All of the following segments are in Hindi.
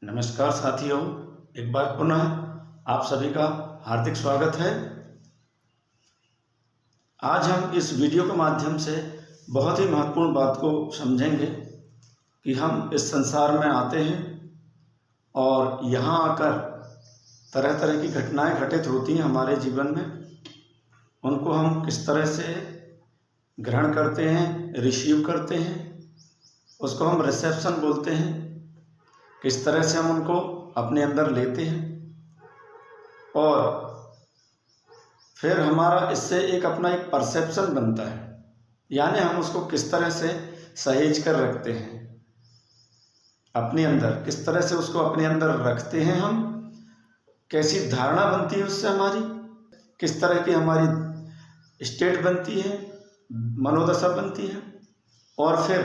नमस्कार साथियों, एक बार पुनः आप सभी का हार्दिक स्वागत है। आज हम इस वीडियो के माध्यम से बहुत ही महत्वपूर्ण बात को समझेंगे कि हम इस संसार में आते हैं और यहाँ आकर तरह तरह की घटनाएं घटित होती हैं हमारे जीवन में। उनको हम किस तरह से ग्रहण करते हैं, रिसीव करते हैं, उसको हम रिसेप्शन बोलते हैं। किस तरह से हम उनको अपने अंदर लेते हैं और फिर हमारा इससे अपना एक परसेप्शन बनता है, यानी हम उसको किस तरह से सहेज कर रखते हैं अपने अंदर, किस तरह से उसको अपने अंदर रखते हैं हम, कैसी धारणा बनती है उससे हमारी, किस तरह की हमारी स्टेट बनती है, मनोदशा बनती है, और फिर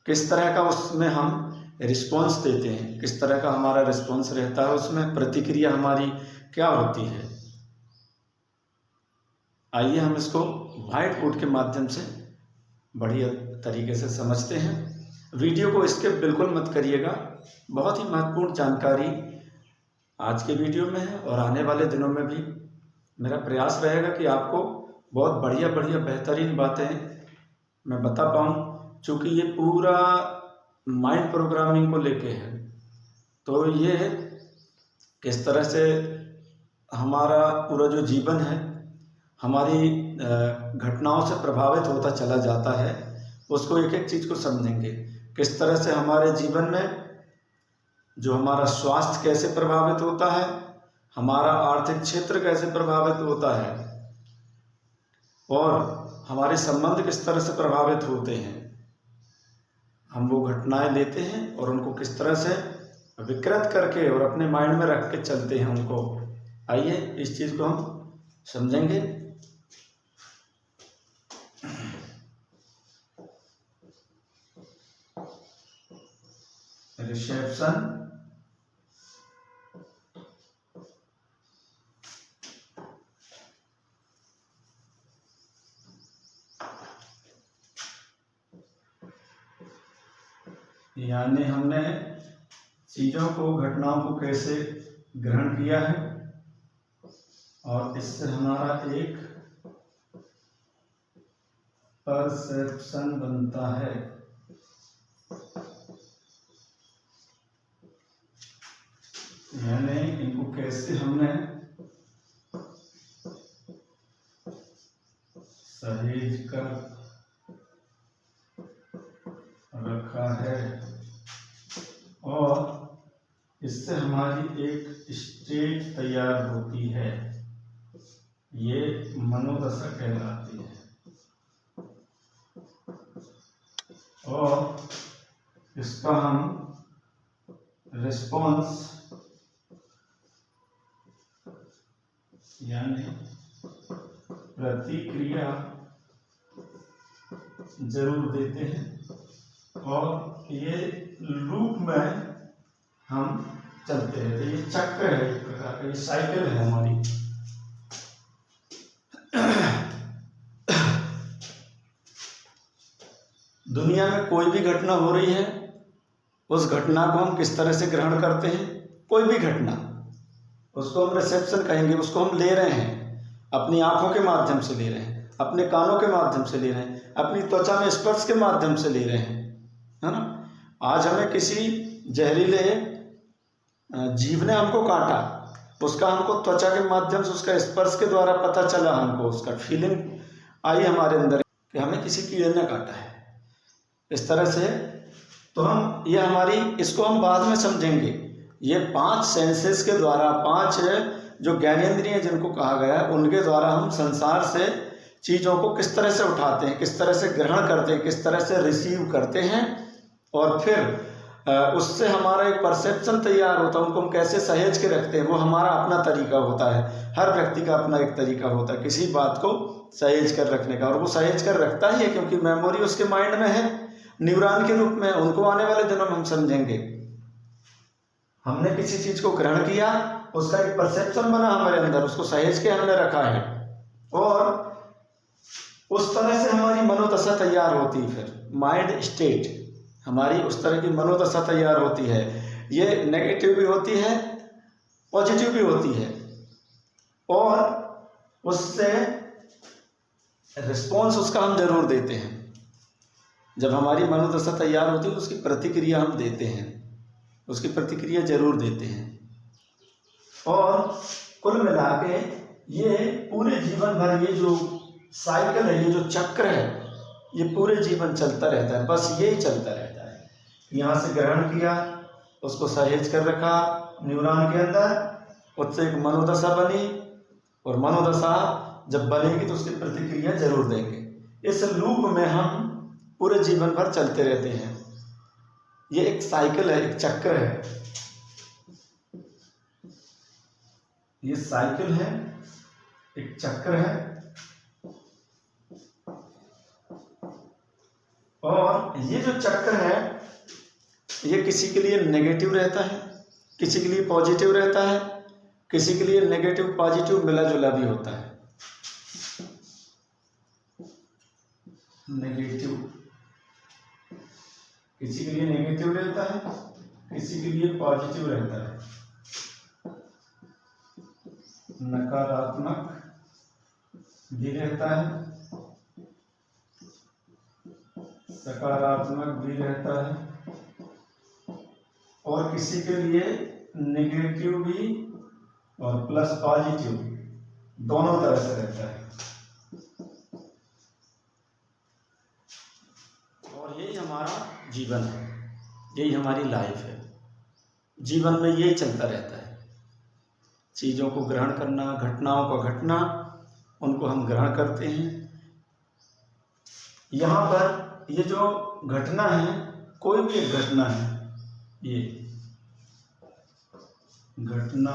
किस तरह का उसमें हम रिस्पॉन्स देते हैं, किस तरह का हमारा रिस्पॉन्स रहता है, उसमें प्रतिक्रिया हमारी क्या होती है। आइए हम इसको व्हाइट बोर्ड के माध्यम से बढ़िया तरीके से समझते हैं। वीडियो को स्किप बिल्कुल मत करिएगा, बहुत ही महत्वपूर्ण जानकारी आज के वीडियो में है और आने वाले दिनों में भी मेरा प्रयास रहेगा कि आपको बहुत बढ़िया बढ़िया बेहतरीन बातें मैं बता पाऊँ। चूँकि ये पूरा माइंड प्रोग्रामिंग को लेके है, तो ये किस तरह से हमारा पूरा जो जीवन है हमारी घटनाओं से प्रभावित होता चला जाता है, उसको एक एक चीज़ को समझेंगे। किस तरह से हमारे जीवन में जो हमारा स्वास्थ्य कैसे प्रभावित होता है, हमारा आर्थिक क्षेत्र कैसे प्रभावित होता है और हमारे संबंध किस तरह से प्रभावित होते हैं। हम वो घटनाएं लेते हैं और उनको किस तरह से विकृत करके और अपने माइंड में रख के चलते हैं उनको। आइए इस चीज़ को हम समझेंगे। रिसेप्शन यानी हमने चीज़ों को, घटनाओं को कैसे ग्रहण किया है और इससे हमारा एक परसेप्शन बनता है। यानी इनको कैसे हमने सहेज कर रखा है और इससे हमारी एक स्टेट तैयार होती है, ये मनोदशा कहलाती है। और इसका हम रिस्पॉन्स यानी प्रतिक्रिया जरूर देते हैं और ये लूप में हम चलते हैं। तो ये चक्र है, एक प्रकार का ये साइकिल है हमारी। दुनिया में कोई भी घटना हो रही है, उस घटना को हम किस तरह से ग्रहण करते हैं। कोई भी घटना, उसको हम रिसेप्शन कहेंगे। उसको हम ले रहे हैं, अपनी आंखों के माध्यम से ले रहे हैं, अपने कानों के माध्यम से ले रहे हैं, अपनी त्वचा में स्पर्श के माध्यम से ले रहे हैं, है ना। आज हमें किसी जहरीले जीव ने हमको काटा, उसका हमको त्वचा के माध्यम से, उसका स्पर्श के द्वारा पता चला, हमको उसका फीलिंग आई हमारे अंदर कि हमें किसी कीड़े ने काटा है। इस तरह से तो हम ये हमारी, इसको हम बाद में समझेंगे। ये 5 सेंसेस के द्वारा, 5 जो ज्ञानेंद्रिय जिनको कहा गया है, उनके द्वारा हम संसार से चीज़ों को किस तरह से उठाते हैं, किस तरह से ग्रहण करते हैं, किस तरह से रिसीव करते हैं और फिर उससे हमारा एक परसेप्शन तैयार होता है। उनको हम कैसे सहेज के रखते हैं, वो हमारा अपना तरीका होता है। हर व्यक्ति का अपना एक तरीका होता है किसी बात को सहेज कर रखने का, और वो सहेज कर रखता ही है क्योंकि मेमोरी उसके माइंड में है, न्यूरॉन के रूप में। उनको आने वाले दिनों में हम समझेंगे। हमने किसी चीज़ को ग्रहण किया, उसका एक परसेप्शन बना हमारे अंदर, उसको सहेज के हमने रखा है और उस तरह से हमारी मनोदशा तैयार होती है, फिर माइंड स्टेट हमारी उस तरह की मनोदशा तैयार होती है। ये नेगेटिव भी होती है, पॉजिटिव भी होती है, और उससे रिस्पॉन्स उसका हम जरूर देते हैं। जब हमारी मनोदशा तैयार होती है तो उसकी प्रतिक्रिया हम देते हैं, उसकी प्रतिक्रिया जरूर देते हैं। और कुल मिला के ये पूरे जीवन भर ये जो साइकिल है, ये जो चक्र है, ये पूरे जीवन चलता रहता है। बस यही चलता रहता है। यहाँ से ग्रहण किया, उसको सहेज कर रखा न्यूरॉन के अंदर, उससे एक मनोदशा बनी, और मनोदशा जब बनेगी तो उसकी प्रतिक्रिया जरूर देंगे। इस लूप में हम पूरे जीवन भर चलते रहते हैं। ये एक साइकिल है, एक चक्र है। ये साइकिल है, एक चक्र है, और ये जो चक्र है ये किसी के लिए नेगेटिव रहता है, किसी के लिए पॉजिटिव रहता है, किसी के लिए नेगेटिव पॉजिटिव मिला जुला भी होता है। नेगेटिव किसी के लिए नेगेटिव रहता है, किसी के लिए पॉजिटिव रहता है। नकारात्मक भी रहता है, सकारात्मक भी रहता है, और किसी के लिए नेगेटिव भी और प्लस पॉजिटिव दोनों तरह से रहता है। और यही हमारा जीवन है, यही हमारी लाइफ है। जीवन में यही चलता रहता है। चीज़ों को ग्रहण करना, घटनाओं को घटना, उनको हम ग्रहण करते हैं। यहाँ पर ये जो घटना है, कोई भी एक घटना है, ये घटना,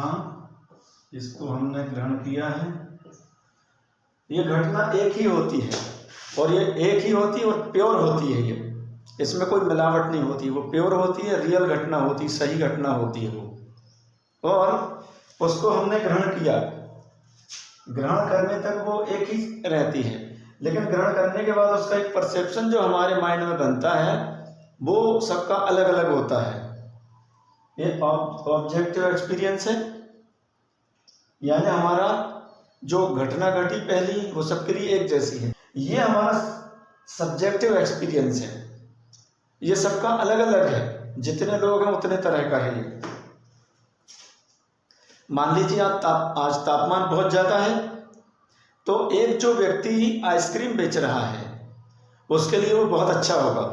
इसको हमने ग्रहण किया है। ये घटना एक ही होती है, और ये एक ही होती है और प्योर होती है। ये इसमें कोई मिलावट नहीं होती, वो प्योर होती है, रियल घटना होती है, सही घटना होती है वो। और उसको हमने ग्रहण किया, ग्रहण करने तक वो एक ही रहती है, लेकिन ग्रहण करने के बाद उसका एक परसेप्शन जो हमारे माइंड में बनता है वो सबका अलग अलग होता है। ये ऑब्जेक्टिव एक्सपीरियंस है, यानी हमारा जो घटना घटी पहली वो सबके लिए एक जैसी है। ये हमारा सब्जेक्टिव एक्सपीरियंस है, ये सबका अलग अलग है। जितने लोग हैं उतने तरह का है ये। मान लीजिए आज तापमान बहुत ज़्यादा है, तो एक जो व्यक्ति आइसक्रीम बेच रहा है उसके लिए वो बहुत अच्छा होगा,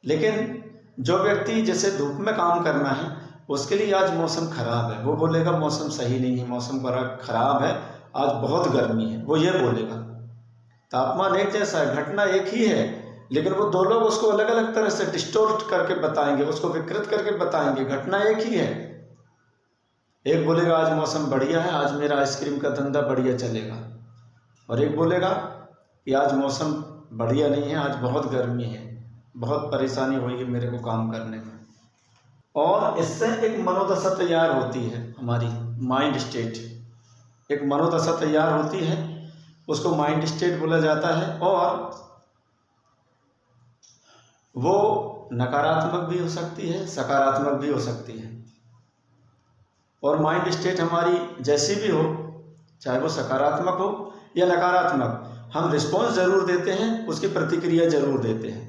लेकिन जो व्यक्ति जैसे धूप में काम करना है उसके लिए आज मौसम खराब है, वो बोलेगा मौसम सही नहीं है, मौसम बड़ा खराब है, आज बहुत गर्मी है, वो ये बोलेगा। तापमान एक जैसा है, घटना एक ही है, लेकिन वो दो लोग उसको अलग अलग तरह से डिस्टोर्ट करके बताएंगे, उसको विकृत करके बताएंगे। घटना एक ही है। एक बोलेगा आज मौसम बढ़िया है, आज मेरा आइसक्रीम का धंधा बढ़िया चलेगा, और एक बोलेगा कि आज मौसम बढ़िया नहीं है, आज बहुत गर्मी है, बहुत परेशानी होगी मेरे को काम करने में। और इससे एक मनोदशा तैयार होती है, हमारी माइंड स्टेट, एक मनोदशा तैयार होती है, उसको माइंड स्टेट बोला जाता है। और वो नकारात्मक भी हो सकती है, सकारात्मक भी हो सकती है। और माइंड स्टेट हमारी जैसी भी हो, चाहे वो सकारात्मक हो या नकारात्मक, हम रिस्पॉन्स जरूर देते हैं, उसकी प्रतिक्रिया जरूर देते हैं।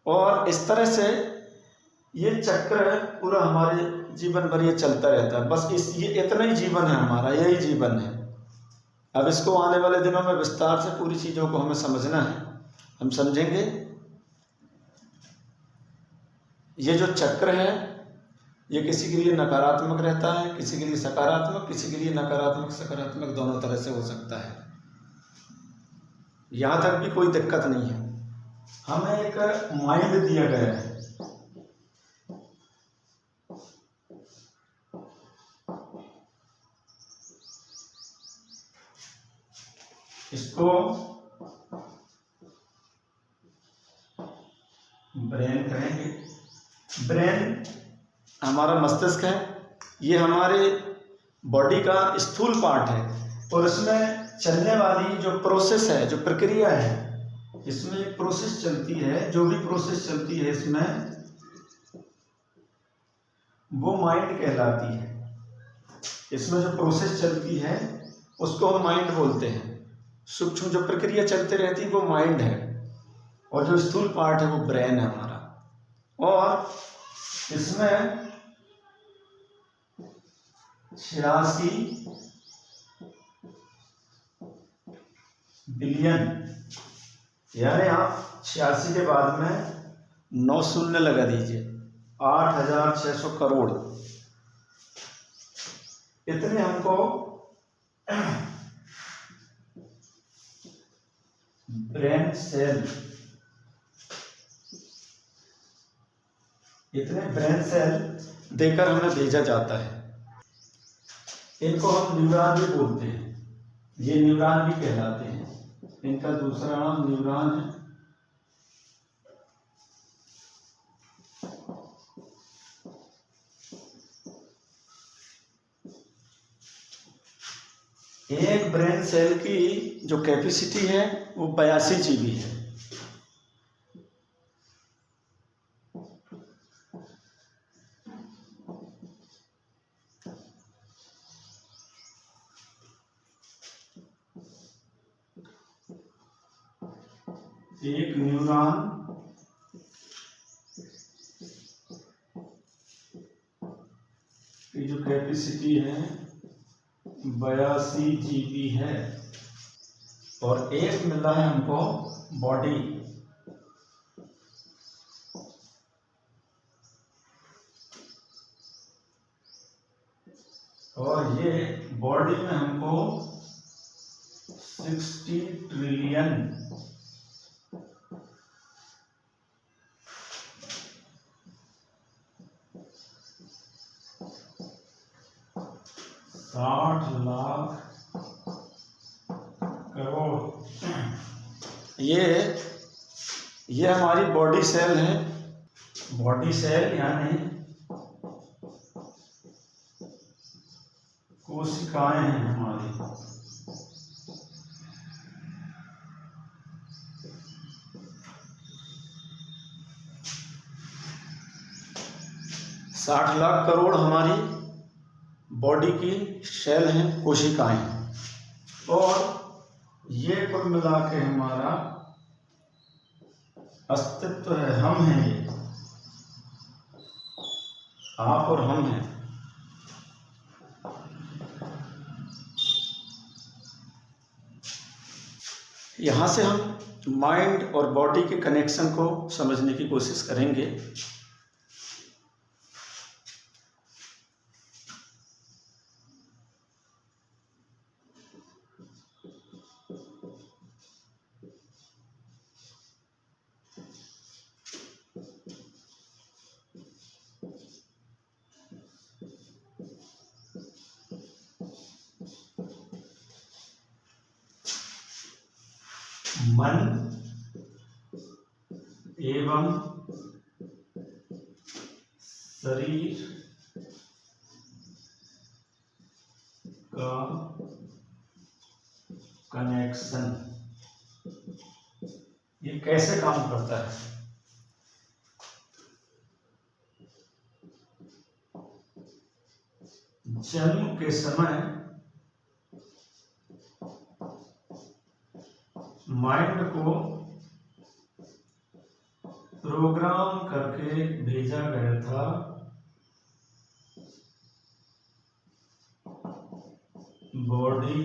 और इस तरह से ये चक्र पूरा हमारे जीवन भर ये चलता रहता है। बस ये इतना ही जीवन है हमारा, यही जीवन है। अब इसको आने वाले दिनों में विस्तार से पूरी चीज़ों को हमें समझना है, हम समझेंगे। ये जो चक्र है ये किसी के लिए नकारात्मक रहता है, किसी के लिए सकारात्मक, किसी के लिए नकारात्मक सकारात्मक दोनों तरह से हो सकता है। यहाँ तक भी कोई दिक्कत नहीं है। हमें एक माइंड दिया गया है, इसको ब्रेन कहेंगे। ब्रेन हमारा मस्तिष्क है, ये हमारे बॉडी का स्थूल पार्ट है, और इसमें चलने वाली जो प्रोसेस है, जो प्रक्रिया है, इसमें एक प्रोसेस चलती है, जो भी प्रोसेस चलती है इसमें वो माइंड कहलाती है। इसमें जो प्रोसेस चलती है उसको हम माइंड बोलते हैं। सूक्ष्म जो प्रक्रिया चलती रहती है वो माइंड है, और जो स्थूल पार्ट है वो ब्रेन है हमारा। और इसमें 86 बिलियन, यानी आप 86 के बाद में 9 शून्य लगा दीजिए, 8600 करोड़, इतने हमको ब्रेन सेल, इतने ब्रेन सेल देकर हमें भेजा जाता है। इनको हम न्यूरॉन भी बोलते हैं, ये न्यूरॉन भी कहलाते हैं। इनका दूसरा नाम न्यूरॉन है। एक ब्रेन सेल की जो कैपेसिटी है वो 82 GB है। एक न्यूरॉन की जो कैपेसिटी है 82 GB है, और एक मिला है हमको बॉडी, और ये बॉडी में हमको 60 ट्रिलियन लाख करोड़, ये हमारी बॉडी सेल है। बॉडी सेल यानी कोशिकाएं हैं हमारी। साठ लाख करोड़ हमारी बॉडी की सेल हैं, कोशिकाएं, और ये कुल मिला के हमारा अस्तित्व है। हम हैं, ये आप और हम हैं। यहाँ से हम माइंड और बॉडी के कनेक्शन को समझने की कोशिश करेंगे। मन एवं शरीर का कनेक्शन, ये कैसे काम करता है? जन्म के समय माइंड को प्रोग्राम करके भेजा गया था बॉडी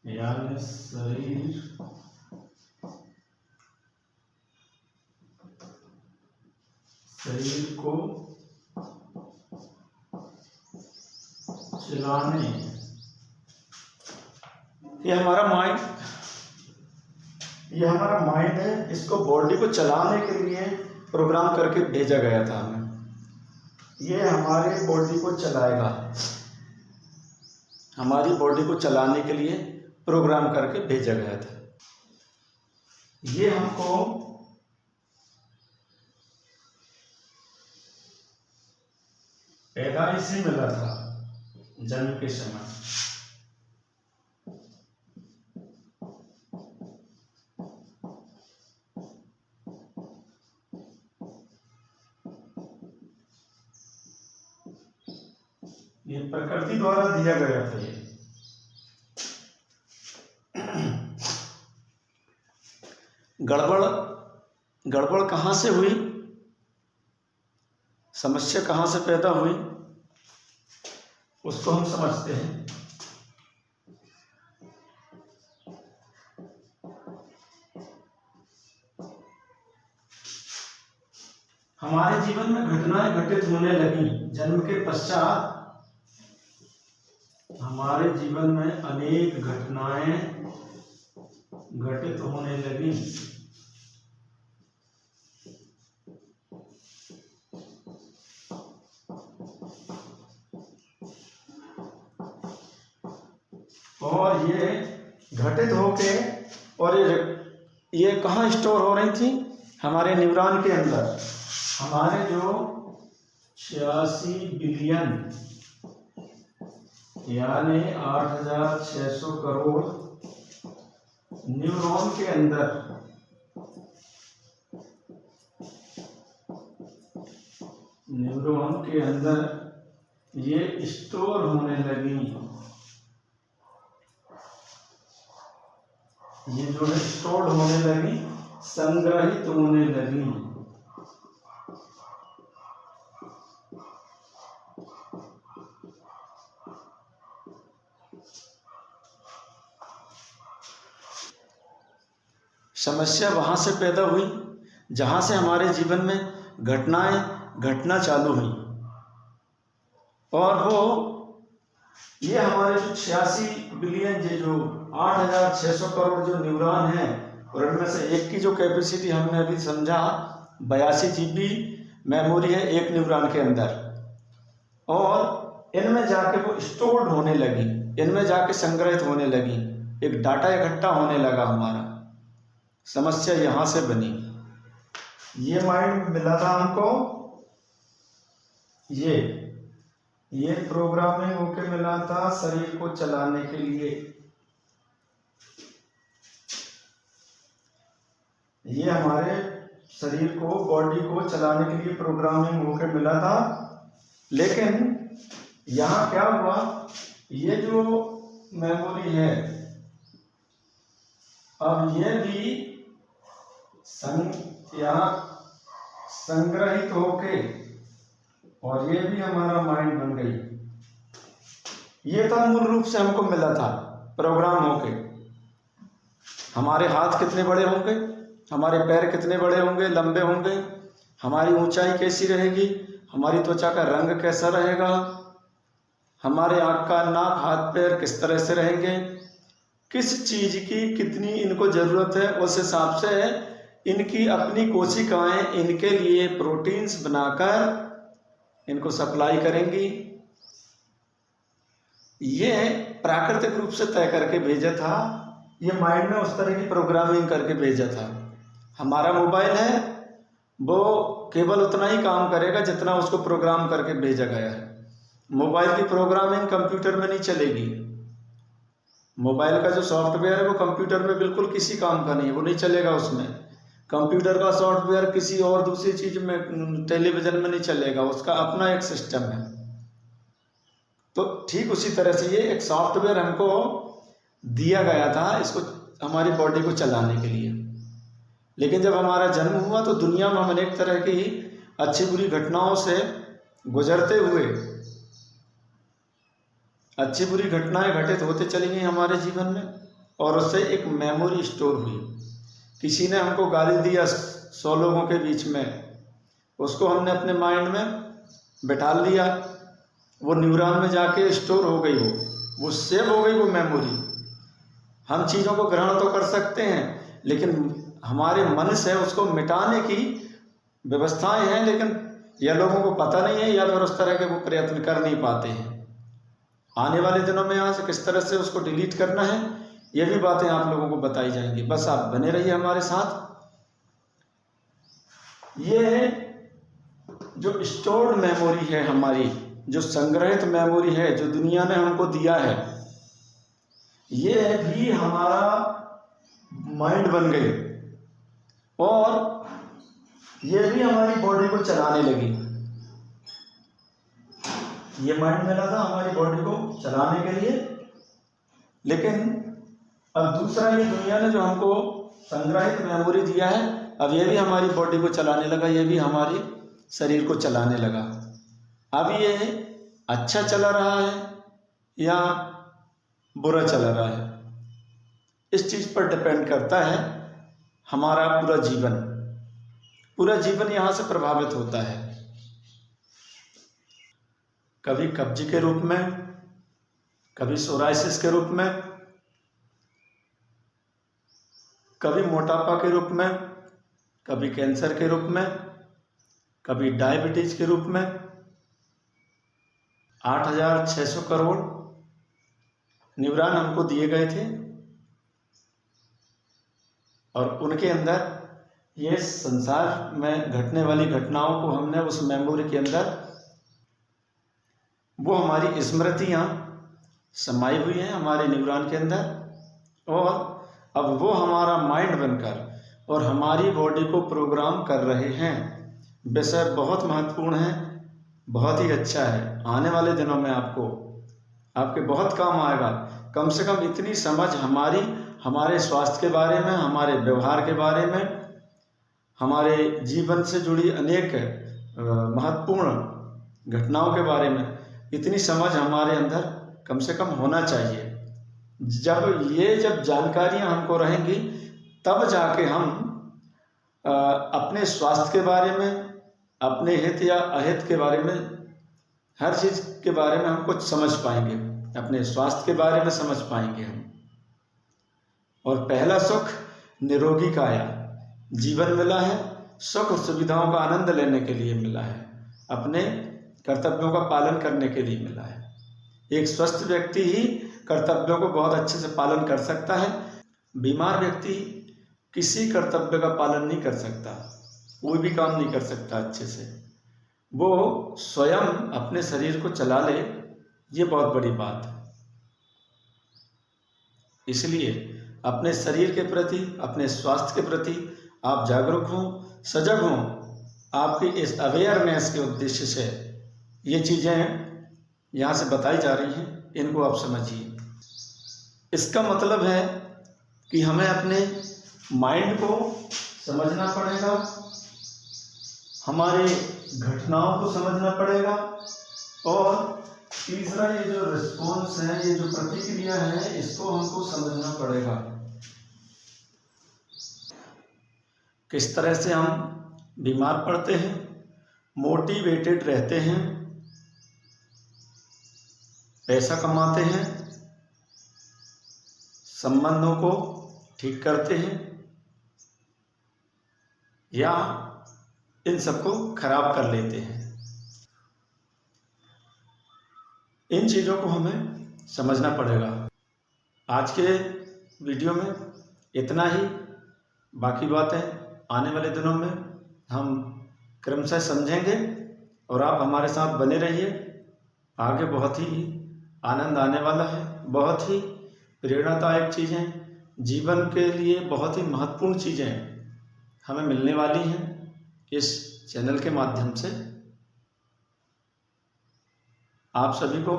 यानी शरीर को चलाने। ये हमारा माइंड है, इसको बॉडी को चलाने के लिए प्रोग्राम करके भेजा गया था हमें। ये हमारे बॉडी को चलाएगा, हमारी बॉडी को चलाने के लिए प्रोग्राम करके भेजा गया था। ये हमको पैदाइश से मिला था, जन्म के समय। ये प्रकृति द्वारा दिया गया था। ये गड़बड़ कहाँ से हुई, समस्या कहाँ से पैदा हुई, उसको हम समझते हैं। हमारे जीवन में घटनाएं घटित होने लगी जन्म के पश्चात। हमारे जीवन में अनेक घटनाएं घटित होने लगी। और ये घटित होके और ये कहाँ स्टोर हो रही थी, हमारे न्यूरॉन के अंदर। हमारे जो 86 बिलियन यानी 8600 करोड़ न्यूरॉन के अंदर ये स्टोर होने लगी। ये जो है स्टोर होने लगी, संग्रहित होने लगी। समस्या वहां से पैदा हुई जहां से हमारे जीवन में घटनाएं घटना चालू हुई। और वो ये हमारे जो 86 बिलियन जो 8600 करोड़ जो न्यूरॉन हैं, और इनमें से एक की जो कैपेसिटी हमने अभी समझा 82 GB मेमोरी है एक न्यूरॉन के अंदर। और इनमें जाके वो स्टोर्ड होने लगी, इनमें जाके संग्रहित होने लगी, एक डाटा इकट्ठा होने लगा हमारा। समस्या यहां से बनी। ये माइंड मिला था हमको, ये प्रोग्रामिंग होके मिला था शरीर को चलाने के लिए। ये हमारे शरीर को, बॉडी को चलाने के लिए प्रोग्रामिंग होके मिला था। लेकिन यहाँ क्या हुआ, ये जो मेमोरी है अब ये भी यहाँ संग्रहित होके और ये भी हमारा माइंड बन गई। ये तो मूल रूप से हमको मिला था प्रोग्राम होके। हमारे हाथ कितने बड़े होंगे, हमारे पैर कितने बड़े होंगे, लंबे होंगे, हमारी ऊंचाई कैसी रहेगी, हमारी त्वचा का रंग कैसा रहेगा, हमारे आँख का नाक हाथ पैर किस तरह से रहेंगे, किस चीज की कितनी इनको जरूरत है, उस हिसाब से इनकी अपनी कोशिकाएं इनके लिए प्रोटीन्स बनाकर इनको सप्लाई करेंगी। ये प्राकृतिक रूप से तय करके भेजा था, ये माइंड में उस तरह की प्रोग्रामिंग करके भेजा था। हमारा मोबाइल है वो केवल उतना ही काम करेगा जितना उसको प्रोग्राम करके भेजा गया है। मोबाइल की प्रोग्रामिंग कंप्यूटर में नहीं चलेगी। मोबाइल का जो सॉफ्टवेयर है वो कंप्यूटर में बिल्कुल किसी काम का नहीं है, वो नहीं चलेगा उसमें। कंप्यूटर का सॉफ्टवेयर किसी और दूसरी चीज में, टेलीविजन में नहीं चलेगा, उसका अपना एक सिस्टम है। तो ठीक उसी तरह से ये एक सॉफ्टवेयर हमको दिया गया था इसको हमारी बॉडी को चलाने के लिए। लेकिन जब हमारा जन्म हुआ तो दुनिया में हम अनेक तरह की अच्छी बुरी घटनाओं से गुजरते हुए अच्छी बुरी घटनाएं घटित होते चली गई हमारे जीवन में, और उससे एक मेमोरी स्टोर हुई। किसी ने हमको गाली दिया 100 लोगों के बीच में, उसको हमने अपने माइंड में बैठा लिया, वो न्यूरॉन में जाके स्टोर हो गई, वो सेव हो गई वो मेमोरी। हम चीज़ों को ग्रहण तो कर सकते हैं लेकिन हमारे मन से उसको मिटाने की व्यवस्थाएं हैं, लेकिन या लोगों को पता नहीं है या फिर उस तरह के वो प्रयत्न कर नहीं पाते हैं। आने वाले दिनों में यहाँ से किस तरह से उसको डिलीट करना है ये भी बातें आप लोगों को बताई जाएंगी। बस आप बने रहिए हमारे साथ। ये जो स्टोर्ड मेमोरी है हमारी, जो संग्रहित मेमोरी है जो दुनिया ने हमको दिया है, ये भी हमारा माइंड बन गई और ये भी हमारी बॉडी को चलाने लगी। ये माइंड मिला था हमारी बॉडी को चलाने के लिए। लेकिन अब दूसरा ये दुनिया ने जो हमको संग्रहित मेमोरी दिया है, अब ये भी हमारी बॉडी को चलाने लगा, ये भी हमारे शरीर को चलाने लगा। अब ये अच्छा चला रहा है या बुरा चला रहा है, इस चीज़ पर डिपेंड करता है हमारा पूरा जीवन यहाँ से प्रभावित होता है। कभी कब्ज के रूप में, कभी सोराइसिस के रूप में, कभी मोटापा के रूप में, कभी कैंसर के रूप में, कभी डायबिटीज के रूप में। 8,600 करोड़ न्यूरॉन हमको दिए गए थे और उनके अंदर ये संसार में घटने वाली घटनाओं को हमने उस मेमोरी के अंदर, वो हमारी स्मृतियाँ समाई हुई हैं हमारे न्यूरॉन के अंदर, और अब वो हमारा माइंड बनकर और हमारी बॉडी को प्रोग्राम कर रहे हैं। विषय बहुत महत्वपूर्ण है, बहुत ही अच्छा है। आने वाले दिनों में आपके बहुत काम आएगा। कम से कम इतनी समझ हमारे स्वास्थ्य के बारे में, हमारे व्यवहार के बारे में, हमारे जीवन से जुड़ी अनेक महत्वपूर्ण घटनाओं के बारे में इतनी समझ हमारे अंदर कम से कम होना चाहिए। जब जानकारियां हमको रहेंगी, तब जाके हम अपने स्वास्थ्य के बारे में, अपने हित या अहित के बारे में, हर चीज़ के बारे में हम कुछ समझ पाएंगे, अपने स्वास्थ्य के बारे में समझ पाएंगे हम। और पहला सुख निरोगी काया, जीवन मिला है, सुख सुविधाओं का आनंद लेने के लिए मिला है, अपने कर्तव्यों का पालन करने के लिए मिला है। एक स्वस्थ व्यक्ति ही कर्तव्यों को बहुत अच्छे से पालन कर सकता है। बीमार व्यक्ति किसी कर्तव्य का पालन नहीं कर सकता, कोई भी काम नहीं कर सकता अच्छे से। वो स्वयं अपने शरीर को चला ले, ये बहुत बड़ी बात है। इसलिए अपने शरीर के प्रति, अपने स्वास्थ्य के प्रति आप जागरूक हों, सजग हों। आपकी इस अवेयरनेस के उद्देश्य से ये चीज़ें यहाँ से बताई जा रही हैं, इनको आप समझिए। इसका मतलब है कि हमें अपने माइंड को समझना पड़ेगा, हमारे घटनाओं को समझना पड़ेगा, और तीसरा ये जो रिस्पॉन्स है, ये जो प्रतिक्रिया है, इसको हमको समझना पड़ेगा। किस तरह से हम बीमार पड़ते हैं, मोटिवेटेड रहते हैं, पैसा कमाते हैं, संबंधों को ठीक करते हैं, या इन सबको खराब कर लेते हैं। इन चीज़ों को हमें समझना पड़ेगा। आज के वीडियो में इतना ही, बाकी बातें आने वाले दिनों में हम क्रमशः समझेंगे, और आप हमारे साथ बने रहिए। आगे बहुत ही आनंद आने वाला है, बहुत ही प्रेरणादायक चीज़ें, जीवन के लिए बहुत ही महत्वपूर्ण चीज़ें हमें मिलने वाली हैं इस चैनल के माध्यम से। आप सभी को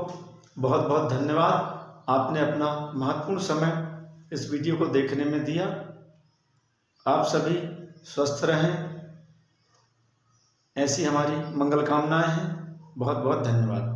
बहुत बहुत धन्यवाद। आपने अपना महत्वपूर्ण समय इस वीडियो को देखने में दिया। आप सभी स्वस्थ रहें, ऐसी हमारी मंगल कामनाएं हैं। बहुत बहुत धन्यवाद।